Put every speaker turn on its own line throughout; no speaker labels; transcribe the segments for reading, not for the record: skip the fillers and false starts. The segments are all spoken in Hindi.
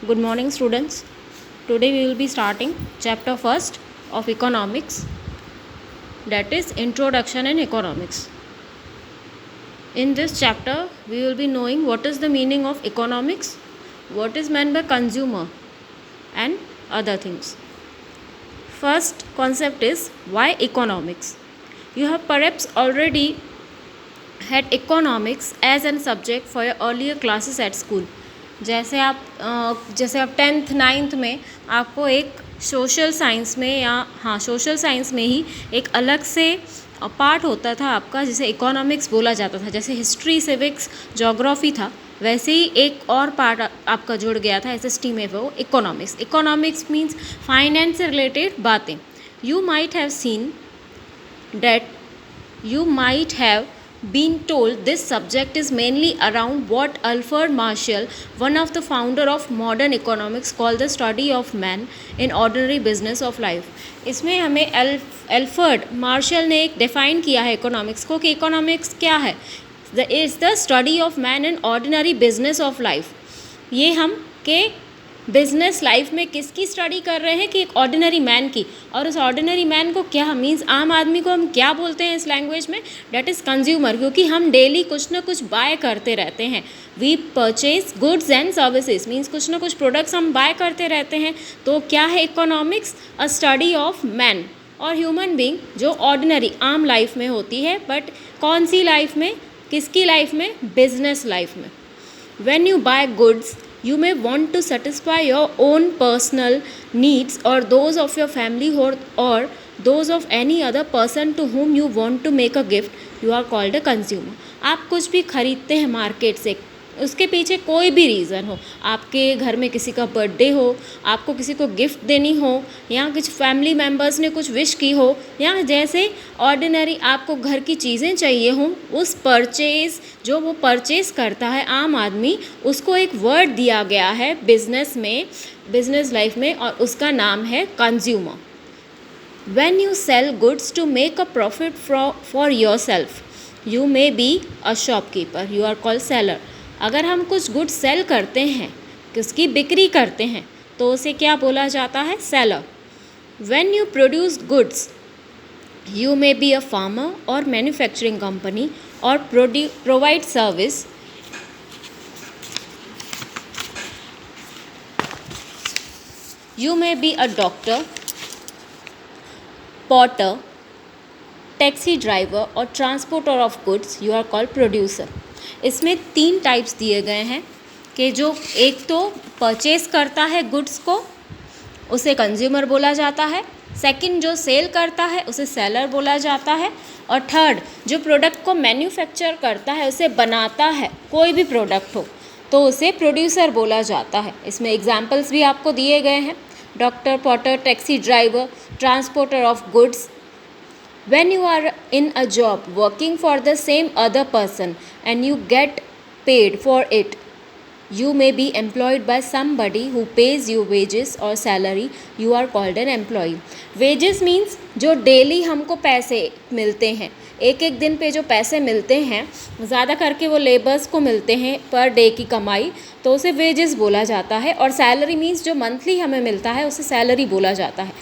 Good morning, students. Today we will be starting chapter first of economics, that is introduction in economics. In this chapter we will be knowing what is the meaning of economics, what is meant by consumer and other things. First concept is why economics. You have perhaps already had economics as a subject for your earlier classes at school. जैसे आप 10th 9th में आपको एक सोशल साइंस में सोशल साइंस में ही एक अलग से पार्ट होता था आपका, जिसे इकोनॉमिक्स बोला जाता था. जैसे हिस्ट्री, सिविक्स, ज्योग्राफी था, वैसे ही एक और पार्ट आपका जुड़ गया था SST में, वो इकोनॉमिक्स. इकोनॉमिक्स मीन्स फाइनेंस से रिलेटेड बातें. You might have seen that you might have been told this subject is mainly around what Alfred Marshall, one of the founder of modern economics, called the study of man in ordinary business of life. इसमें हमें एल्फर्ड मार्शल ने एक डिफ़ाइन किया है इकोनॉमिक्स को कि इकोनॉमिक्स क्या है. Is the study of man in ordinary business of life. ये हम के बिजनेस लाइफ में किसकी स्टडी कर रहे हैं कि एक ऑर्डिनरी मैन की. और उस ऑर्डिनरी मैन को क्या मीन्स, आम आदमी को हम क्या बोलते हैं इस लैंग्वेज में, डेट इज़ कंज्यूमर. क्योंकि हम डेली कुछ ना कुछ बाय करते रहते हैं. We purchase goods and services means कुछ ना कुछ प्रोडक्ट्स हम बाय करते रहते हैं. तो क्या है economics? A study of man और ह्यूमन बीइंग जो ऑर्डिनरी आम लाइफ में होती है. बट कौन सी लाइफ में, किसकी लाइफ में? बिजनेस लाइफ में. When you buy goods, you may want to satisfy your own personal needs or those of your family or those of any other person to whom you want to make a gift. You are called a consumer. आप कुछ भी खरीदते हैं मार्केट से, उसके पीछे कोई भी रीज़न हो. आपके घर में किसी का बर्थडे हो, आपको किसी को गिफ्ट देनी हो, या कुछ फैमिली मेम्बर्स ने कुछ विश की हो, या जैसे ऑर्डिनरी आपको घर की चीज़ें चाहिए हों, उस परचेज़ जो वो परचेज़ करता है आम आदमी, उसको एक वर्ड दिया गया है बिजनेस में, बिजनेस लाइफ में, और उसका नाम है consumer. When you sell goods to make a profit for yourself, you may be a shopkeeper. You are called seller. अगर हम कुछ गुड्स सेल करते हैं, उसकी बिक्री करते हैं, तो उसे क्या बोला जाता है? Seller. When you produce goods, you may be a farmer or manufacturing company or provide service. You may be a doctor, potter, taxi driver और transporter of goods. You are called producer. इसमें 3 टाइप्स दिए गए हैं कि जो एक तो परचेस करता है गुड्स को, उसे कंज्यूमर बोला जाता है. सेकंड जो सेल करता है उसे सेलर बोला जाता है. और थर्ड जो प्रोडक्ट को मैन्युफैक्चर करता है, उसे बनाता है, कोई भी प्रोडक्ट हो, तो उसे प्रोड्यूसर बोला जाता है. इसमें एग्जाम्पल्स भी आपको दिए गए हैं: doctor, Potter, taxi driver, transporter of goods. When you are in a job working for the same other person and you get paid for it, you may be employed by somebody who pays you wages or salary. You are called an employee. Wages means जो डेली हमको पैसे मिलते हैं, एक एक दिन पे जो पैसे मिलते हैं, ज़्यादा करके वो लेबर्स को मिलते हैं पर डे की कमाई, तो उसे वेजेस बोला जाता है. और सैलरी मीन्स जो मंथली हमें मिलता है, उसे सैलरी बोला जाता है.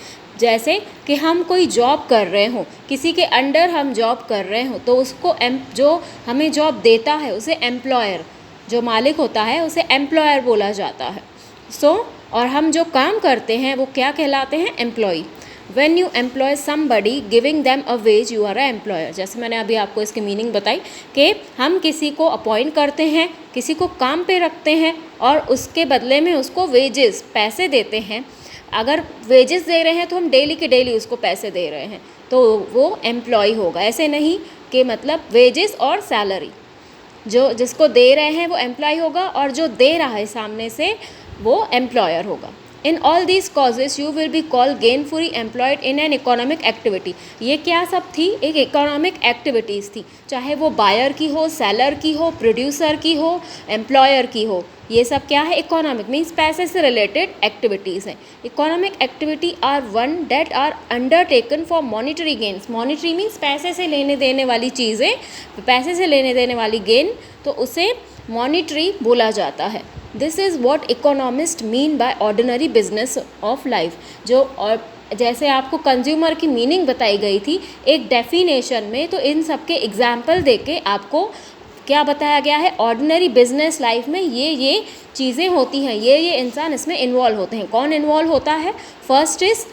जैसे कि हम कोई जॉब कर रहे हों, किसी के अंडर हम जॉब कर रहे हों, तो उसको जो हमें जॉब देता है उसे एम्प्लॉयर, जो मालिक होता है उसे एम्प्लॉयर बोला जाता है. और हम जो काम करते हैं वो क्या कहलाते हैं? Employee. When you employ somebody giving them a wage, you are an employer. जैसे मैंने अभी आपको इसकी मीनिंग बताई कि हम किसी को अपॉइंट करते हैं, किसी को काम पे रखते हैं और उसके बदले में उसको वेजेस, पैसे देते हैं. अगर वेजेस दे रहे हैं तो हम डेली के डेली उसको पैसे दे रहे हैं, तो वो एम्प्लॉय होगा. ऐसे नहीं कि मतलब वेजेस और सैलरी, जो जिसको दे रहे हैं वो एम्प्लॉय होगा और जो दे रहा है सामने से वो एम्प्लॉयर होगा. In all these causes you will be call gainfully employed in an economic activity. ये क्या सब थी? एक इकोनॉमिक एक्टिविटीज़ थी, चाहे वो बायर की हो, सेलर की हो, प्रोड्यूसर की हो, एम्प्लॉयर की हो. ये सब क्या है? इकोनॉमिक मीन्स पैसे से रिलेटेड एक्टिविटीज़ हैं. Economic activity are one that are undertaken for monetary gains. Monetary means पैसे से लेने देने वाली चीज़ें, पैसे से लेने देने वाली गेन, तो उसे मॉनिटरी बोला जाता है। This is what economist mean by ordinary business of life. जो और जैसे आपको कंज्यूमर की मीनिंग बताई गई थी एक डेफिनेशन में, तो इन सब के एग्जाम्पल दे के आपको क्या बताया गया है, ऑर्डिनरी बिजनेस लाइफ में ये चीज़ें होती हैं, ये इंसान इसमें इन्वॉल्व होते हैं। कौन इन्वॉल्व होता है? फर्स्ट इज़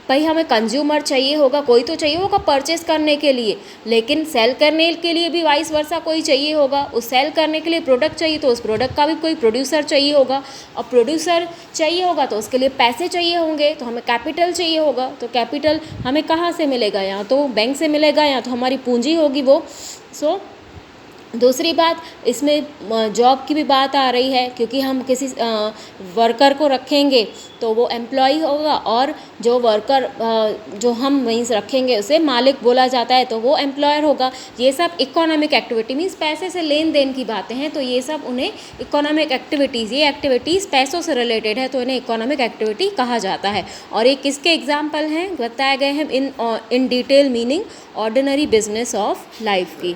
भाई हमें कंज्यूमर चाहिए होगा, कोई तो चाहिए होगा परचेस करने के लिए, लेकिन सेल करने के लिए भी वाइस वर्सा कोई चाहिए होगा। उस सेल करने के लिए प्रोडक्ट चाहिए तो उस प्रोडक्ट का भी कोई प्रोड्यूसर चाहिए होगा, और प्रोड्यूसर चाहिए होगा तो उसके लिए पैसे चाहिए होंगे, तो हमें कैपिटल चाहिए होगा। तो कैपिटल हमें कहाँ से मिलेगा? या तो बैंक से मिलेगा या तो हमारी पूंजी होगी वो। सो दूसरी बात, इसमें जॉब की भी बात आ रही है, क्योंकि हम किसी वर्कर को रखेंगे तो वो एम्प्लॉय होगा, और जो वर्कर जो हम वहीं से रखेंगे उसे मालिक बोला जाता है, तो वो एम्प्लॉयर होगा। ये सब इकोनॉमिक एक्टिविटी मीन्स पैसे से लेन देन की बातें हैं, तो ये सब उन्हें इकोनॉमिक एक्टिविटीज़, ये एक्टिविटीज़ पैसों से रिलेटेड है, तो इन्हें इकोनॉमिक एक्टिविटी कहा जाता है। और ये किसके एग्जाम्पल हैं बताए गए हैं in detail meaning ordinary business of life की।